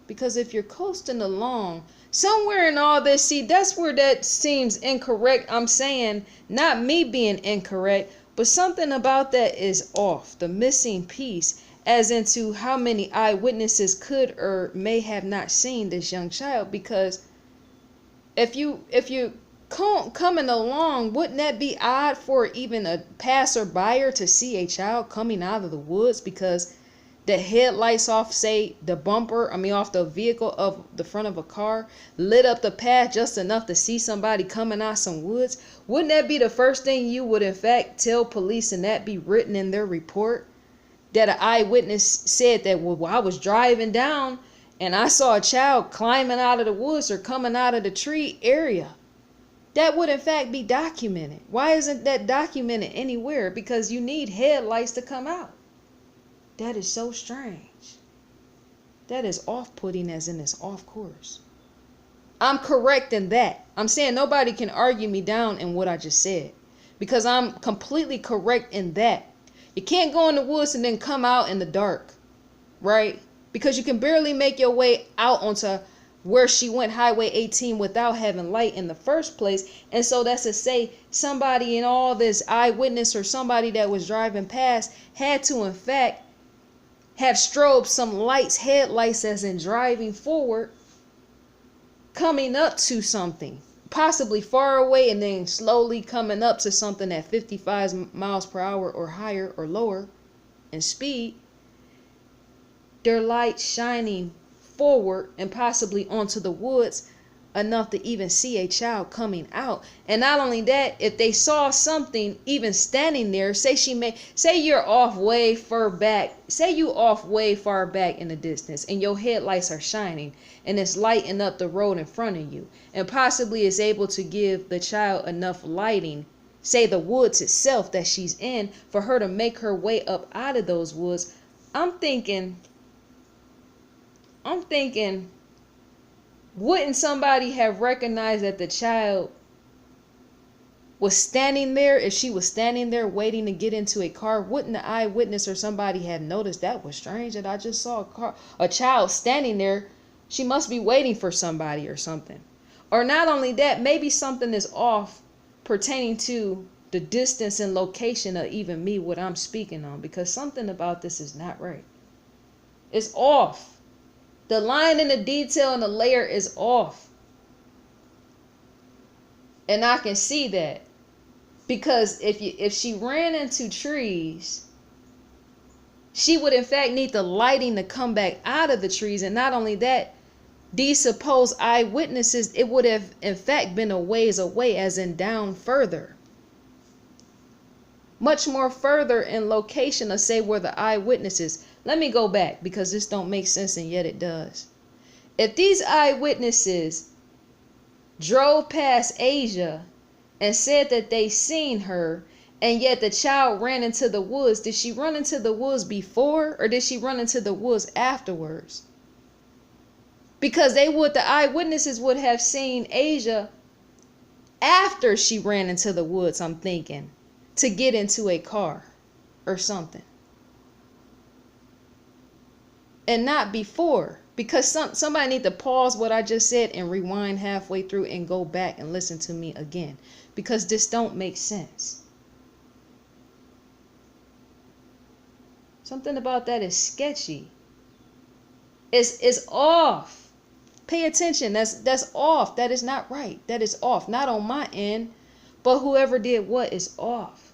Because if you're coasting along, somewhere in all this, see, that's where that seems incorrect. I'm saying not me being incorrect, but something about that is off. The missing piece, as into how many eyewitnesses could or may have not seen this young child. Because if you coming along, wouldn't that be odd for even a passerby to see a child coming out of the woods? Because the headlights off, say the bumper, off the vehicle of the front of a car, lit up the path just enough to see somebody coming out some woods. Wouldn't that be the first thing you would in fact tell police, and that be written in their report? That an eyewitness said that, well, I was driving down and I saw a child climbing out of the woods or coming out of the tree area. That would in fact be documented. Why isn't that documented anywhere? Because you need headlights to come out. That is so strange. That is off-putting, as in it's off course. I'm correct in that. I'm saying nobody can argue me down in what I just said, because I'm completely correct in that. You can't go in the woods and then come out in the dark, right? Because you can barely make your way out onto where she went, Highway 18, without having light in the first place. And so that's to say somebody in all this, eyewitness or somebody that was driving past, had to in fact have strobed some lights, headlights, as in driving forward, coming up to something, possibly far away, and then slowly coming up to something at 55 miles per hour or higher or lower in speed. Their light shining forward and possibly onto the woods enough to even see a child coming out. And not only that, if they saw something even standing there, say you're off way far back, say you off way far back in the distance and your headlights are shining and it's lighting up the road in front of you, and possibly is able to give the child enough lighting, say the woods itself that she's in, for her to make her way up out of those woods. I'm thinking, wouldn't somebody have recognized that the child was standing there? If she was standing there waiting to get into a car, wouldn't the eyewitness or somebody have noticed that was strange, that I just saw a child standing there? She must be waiting for somebody or something. Or not only that, maybe something is off pertaining to the distance and location of even me, what I'm speaking on, because something about this is not right. It's off. The line and the detail and the layer is off. And I can see that. Because if she ran into trees, she would in fact need the lighting to come back out of the trees. And not only that, these supposed eyewitnesses, it would have in fact been a ways away, as in down further. Much more further in location, of say where the eyewitnesses. Let me go back, because this don't make sense, and yet it does. If these eyewitnesses drove past Asia and said that they seen her, and yet the child ran into the woods, did she run into the woods before, or did she run into the woods afterwards? Because the eyewitnesses would have seen Asia after she ran into the woods, I'm thinking, to get into a car or something. And not before. Because somebody need to pause what I just said and rewind halfway through and go back and listen to me again. Because this don't make sense. Something about that is sketchy. It's off. Pay attention. That's off. That is not right. That is off. Not on my end, but whoever did what is off.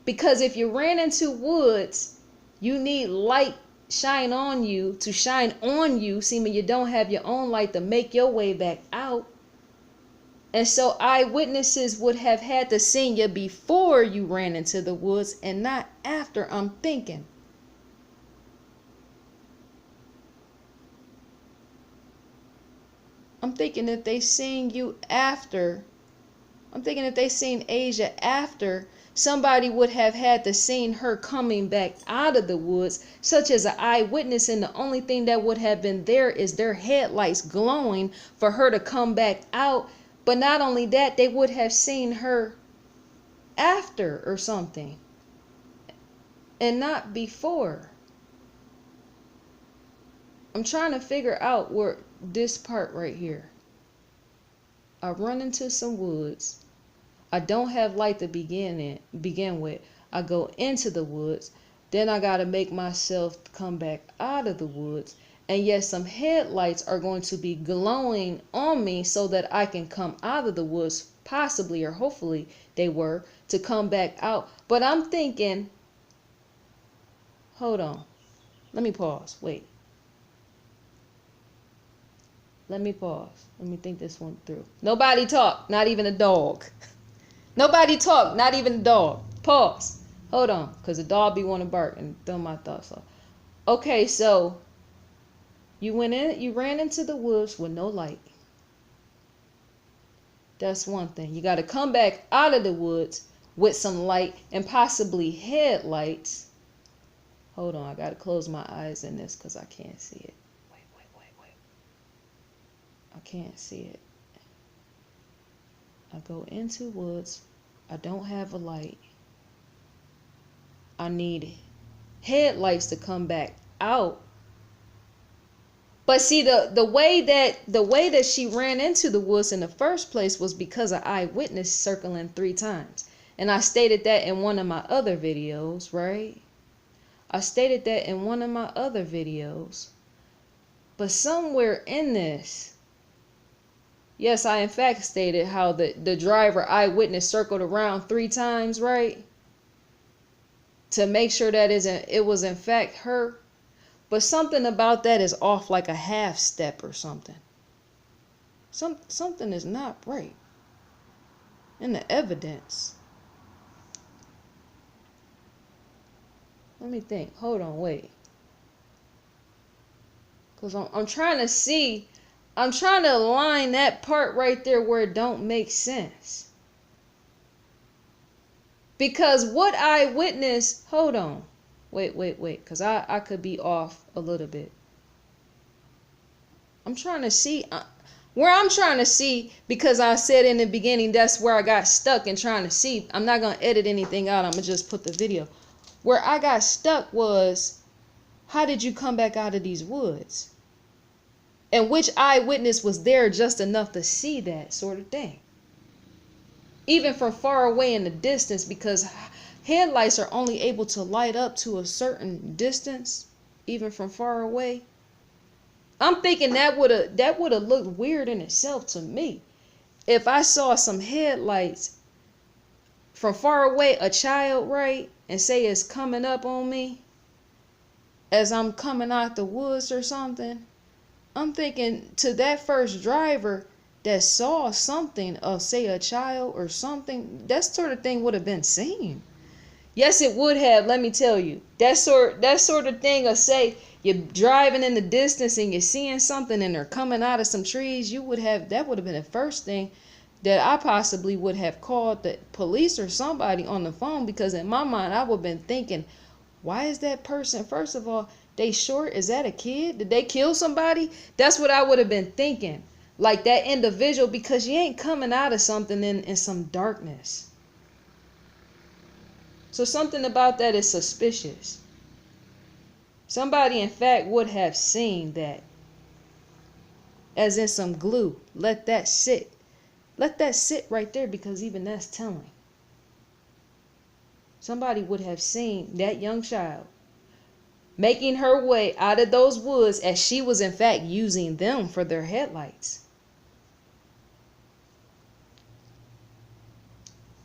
Because if you ran into woods, you need light shine on you, seeming you don't have your own light to make your way back out. And so eyewitnesses would have had to see you before you ran into the woods and not after, I'm thinking. I'm thinking if they seen you after, if they seen Asia after, somebody would have had to seen her coming back out of the woods, such as an eyewitness, and the only thing that would have been there is their headlights glowing for her to come back out. But not only that, they would have seen her after or something, and not before. I'm trying to figure out where this part right here. I run into some woods. I don't have light to begin with. I go into the woods. Then I got to make myself come back out of the woods. And yes, some headlights are going to be glowing on me so that I can come out of the woods, possibly or hopefully they were, to come back out. But I'm thinking, hold on. Let me pause. Wait. Let me pause. Let me think this one through. Nobody talk, not even a dog. Nobody talk, not even a dog. Pause. Hold on, because the dog be want to bark and throw my thoughts off. Okay, so you ran into the woods with no light. That's one thing. You got to come back out of the woods with some light and possibly headlights. Hold on, I got to close my eyes in this because I can't see it. Wait. I can't see it. I go into woods. I don't have a light. I need headlights to come back out. But see, the way that she ran into the woods in the first place was because of eyewitness circling 3 times. And I stated that in one of my other videos, right? I stated that in one of my other videos. But somewhere in this, yes, I in fact stated how the driver eyewitness circled around 3 times, right? To make sure that it was in fact her. But something about that is off, like a half step or something. Something is not right in the evidence. Let me think. Hold on, wait. Because I'm trying to see. I'm trying to align that part right there where it don't make sense. Because what I witnessed, hold on. Wait. Because I could be off a little bit. I'm trying to see. Where I'm trying to see, because I said in the beginning, that's where I got stuck in trying to see. I'm not going to edit anything out. I'm going to just put the video. Where I got stuck was, how did you come back out of these woods? And which eyewitness was there just enough to see that sort of thing? Even from far away in the distance, because headlights are only able to light up to a certain distance, even from far away. I'm thinking that would have looked weird in itself to me. If I saw some headlights from far away, a child, right, and say it's coming up on me as I'm coming out the woods or something, I'm thinking to that first driver that saw something of, say, a child or something, that sort of thing would have been seen. Yes, it would have. Let me tell you, that sort of thing of, say, you're driving in the distance and you're seeing something and they're coming out of some trees, that would have been the first thing that I possibly would have called the police or somebody on the phone, because in my mind I would have been thinking, why is that person, first of all, they short? Is that a kid? Did they kill somebody? That's what I would have been thinking. Like that individual, because you ain't coming out of something in some darkness. So something about that is suspicious. Somebody, in fact, would have seen that. As in some glue. Let that sit. Let that sit right there, because even that's telling. Somebody would have seen that young child making her way out of those woods as she was, in fact, using them for their headlights.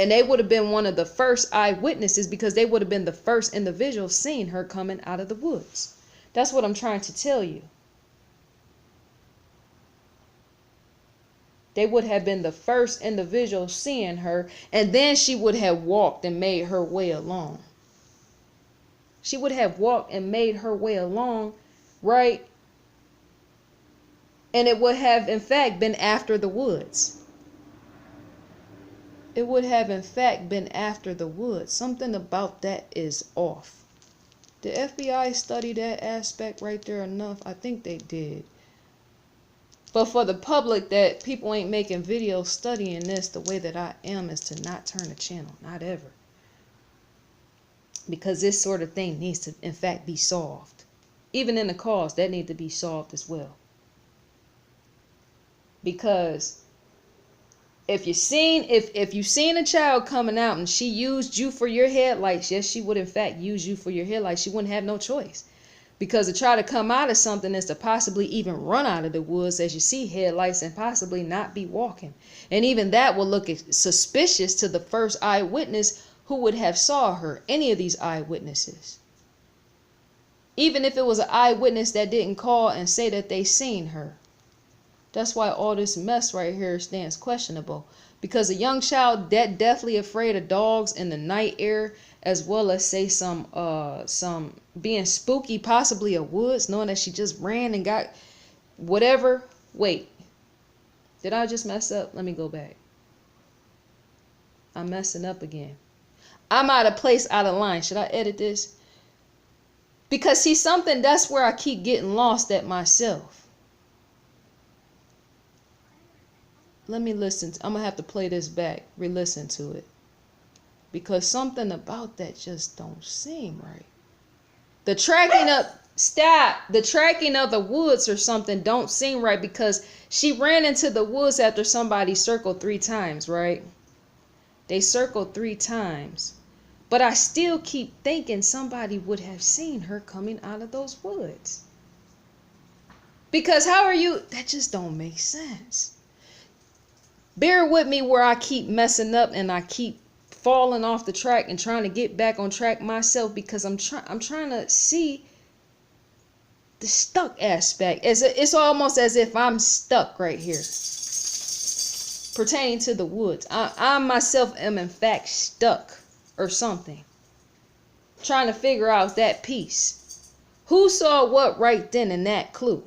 And they would have been one of the first eyewitnesses, because they would have been the first individual seeing her coming out of the woods. That's what I'm trying to tell you. They would have been the first individual seeing her, and then she would have walked and made her way along. She would have walked and made her way along, right? And it would have, in fact, been after the woods. It would have, in fact, been after the woods. Something about that is off. Did FBI study that aspect right there enough? I think they did. But for the public, that people ain't making videos studying this the way that I am, is to not turn the channel. Not ever. Because this sort of thing needs to, in fact, be solved. Even in the cause, that need to be solved as well. Because if you seen a child coming out and she used you for your headlights, yes, she would in fact use you for your headlights. She wouldn't have no choice. Because to try to come out of something is to possibly even run out of the woods as you see headlights and possibly not be walking. And even that will look suspicious to the first eyewitness who would have saw her, any of these eyewitnesses. Even if it was an eyewitness that didn't call and say that they seen her. That's why all this mess right here stands questionable. Because a young child that definitely afraid of dogs in the night air, as well as say some being spooky, possibly a woods, knowing that she just ran and got whatever. Wait, did I just mess up? Let me go back. I'm messing up again. I'm out of place, out of line. Should I edit this? Because see, something, that's where I keep getting lost at myself. Let me listen. I'm going to have to play this back, re-listen to it. Because something about that just don't seem right. The tracking of the woods or something don't seem right, because she ran into the woods after somebody circled 3 times, right? They circled 3 times. But I still keep thinking somebody would have seen her coming out of those woods. Because how are you? That just don't make sense. Bear with me where I keep messing up and I keep falling off the track and trying to get back on track myself, because I'm trying to see the stuck aspect. It's almost as if I'm stuck right here pertaining to the woods. I myself am in fact stuck or something, trying to figure out that piece. Who saw what right then in that clue?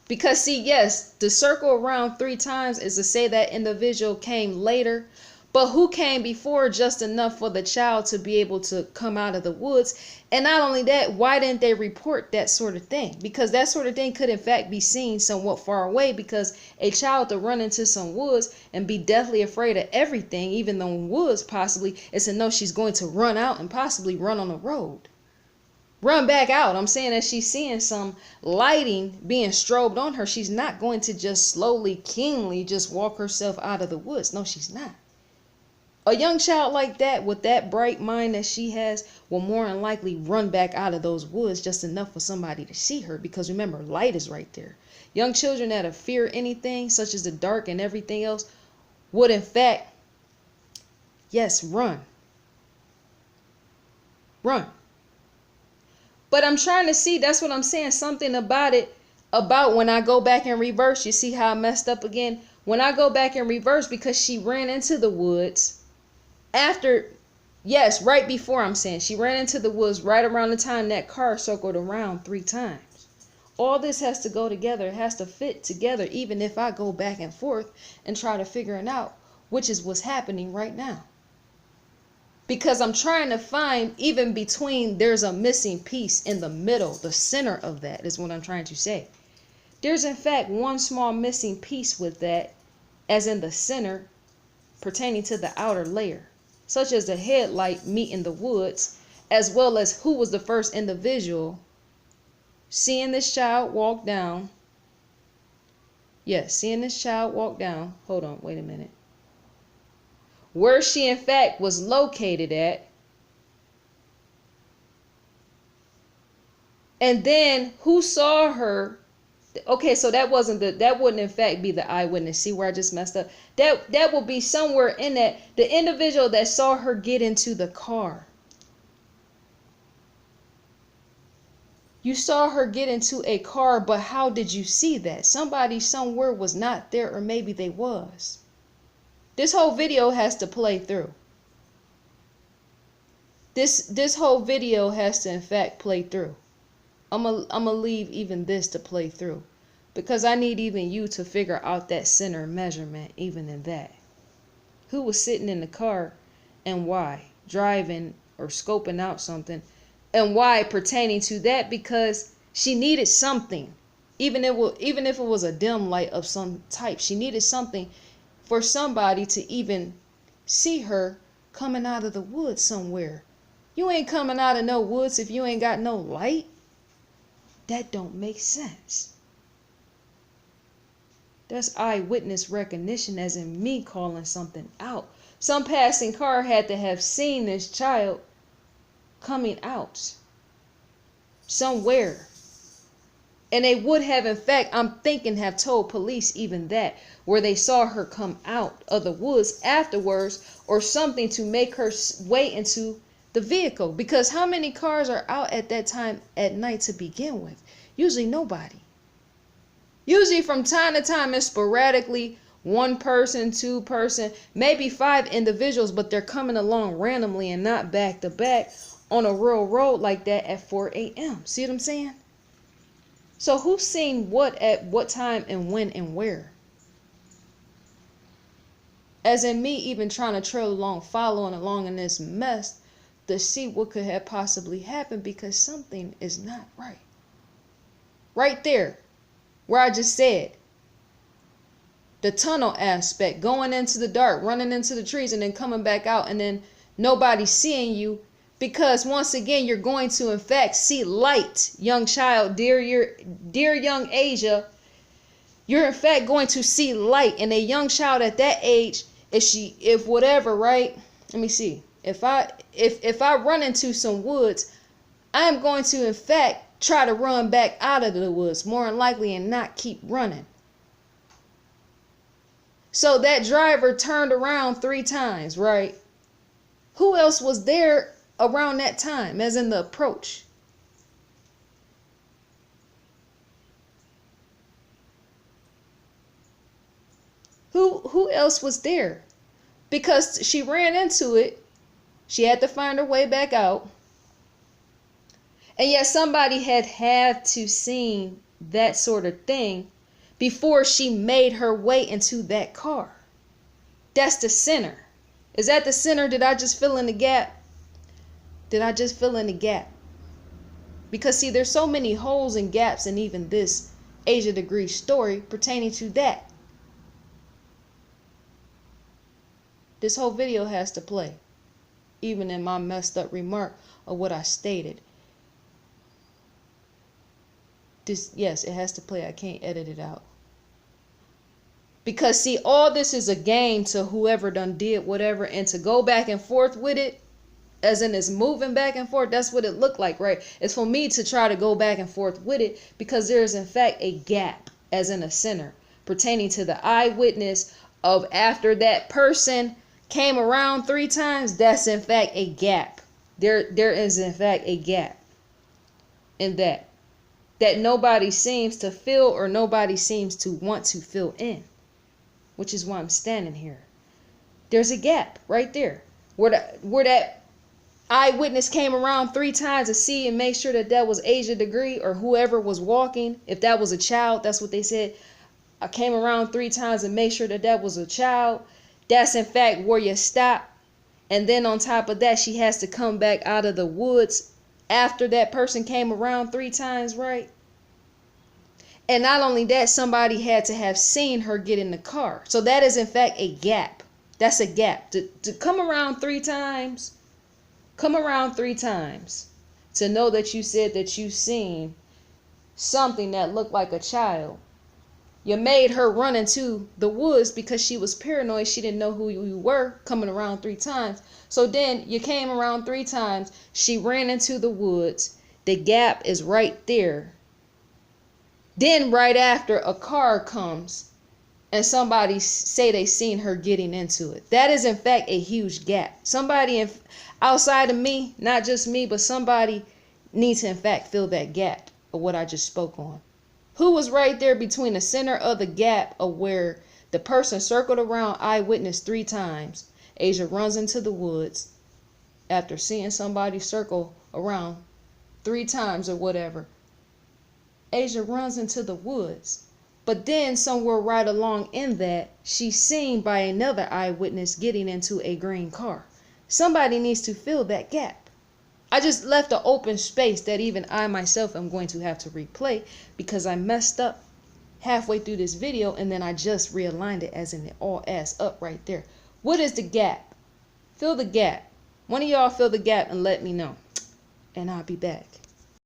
Because see, yes, the circle around 3 times is to say that individual came later, but who came before just enough for the child to be able to come out of the woods? And not only that, why didn't they report that sort of thing? Because that sort of thing could in fact be seen somewhat far away, because a child to run into some woods and be deathly afraid of everything, even though woods possibly, is to know she's going to run out and possibly run on the road. Run back out. I'm saying that she's seeing some lighting being strobed on her. She's not going to just slowly, keenly just walk herself out of the woods. No, she's not. A young child like that, with that bright mind that she has, will more than likely run back out of those woods just enough for somebody to see her. Because remember, light is right there. Young children that fear anything, such as the dark and everything else, would in fact, yes, run. Run. But I'm trying to see, that's what I'm saying, something about it, about when I go back in reverse. You see how I messed up again? When I go back in reverse, because she ran into the woods after, yes, right before, I'm saying, she ran into the woods right around the time that car circled around 3 times. All this has to go together. It has to fit together, even if I go back and forth and try to figure it out, which is what's happening right now. Because I'm trying to find, even between, there's a missing piece in the middle, the center of that is what I'm trying to say. There's in fact one small missing piece with that, as in the center, pertaining to the outer layer, such as the headlight meeting the woods, as well as who was the first individual seeing this child walk down. Yes, seeing this child walk down. Hold on, wait a minute. Where she in fact was located at, and then who saw her. Okay, so that wouldn't in fact be the eyewitness. See where I just messed up? That will be somewhere in that, the individual that saw her get into the car. You saw her get into a car, but how did you see that? Somebody somewhere was not there, or maybe they was. This whole video has to play through. This whole video has to in fact play through. I'm gonna leave even this to play through, because I need even you to figure out that center measurement, even in that. Who was sitting in the car and why? Driving or scoping out something, and why pertaining to that? Because she needed something, even if it was a dim light of some type. She needed something for somebody to even see her coming out of the woods somewhere. You ain't coming out of no woods if you ain't got no light. That don't make sense. That's eyewitness recognition, as in me calling something out. Some passing car had to have seen this child coming out somewhere. And they would have, in fact, I'm thinking, have told police even that, where they saw her come out of the woods afterwards or something to make her wait into the vehicle. Because how many cars are out at that time at night to begin with? Usually nobody. Usually from time to time, it's sporadically one person, two person, maybe 5 individuals, but they're coming along randomly and not back to back on a real road like that at 4 a.m. See what I'm saying? So who's seen what at what time and when and where? As in me even trying to trail along, following along in this mess to see what could have possibly happened, because something is not right. Right there, where I just said, the tunnel aspect, going into the dark, running into the trees and then coming back out and then nobody seeing you. Because once again, you're going to, in fact, see light, young child, dear young Asia. You're, in fact, going to see light. And a young child at that age, if whatever, right? Let me see. If I run into some woods, I'm going to, in fact, try to run back out of the woods, more than likely, and not keep running. So that driver turned around 3 times, right? Who else was there around that time, as in the approach? Who else was there? Because she ran into it, she had to find her way back out, and yet somebody had to seen that sort of thing before she made her way into that car. That's the center. Is that the center? Did I just fill in the gap? Did I just fill in the gap? Because see, there's so many holes and gaps in even this Asia degree story pertaining to that. This whole video has to play, even in my messed up remark of what I stated. Yes, it has to play. I can't edit it out. Because see, all this is a game to whoever done did whatever, and to go back and forth with it, as in it's moving back and forth. That's what it looked like, right? It's for me to try to go back and forth with it, because there is in fact a gap, as in a center, pertaining to the eyewitness of after that person came around 3 times. That's in fact a gap. There is in fact a gap in that nobody seems to fill, or nobody seems to want to fill in, which is why I'm standing here. There's a gap right there where that eyewitness came around 3 times to see and make sure that that was Asia degree or whoever was walking. If that was a child, that's what they said. I came around 3 times and made sure that that was a child. That's in fact where you stop. And then on top of that, she has to come back out of the woods after that person came around 3 times, right? And not only that, somebody had to have seen her get in the car. So that is in fact a gap. That's a gap. To come around 3 times, to know that you said that you seen something that looked like a child. You made her run into the woods because she was paranoid. She didn't know who you were, coming around 3 times. So then you came around 3 times. She ran into the woods. The gap is right there. Then right after, a car comes and somebody say they seen her getting into it. That is in fact a huge gap. Somebody outside of me, not just me, but somebody needs to in fact fill that gap of what I just spoke on. Who was right there between the center of the gap of where the person circled around eyewitness 3 times. Asia runs into the woods after seeing somebody circle around 3 times or whatever. Asia runs into the woods. But then somewhere right along in that, she's seen by another eyewitness getting into a green car. Somebody needs to fill that gap. I just left an open space that even I myself am going to have to replay, because I messed up halfway through this video and then I just realigned it, as in it all adds up right there. What is the gap? Fill the gap. One of y'all fill the gap and let me know. And I'll be back.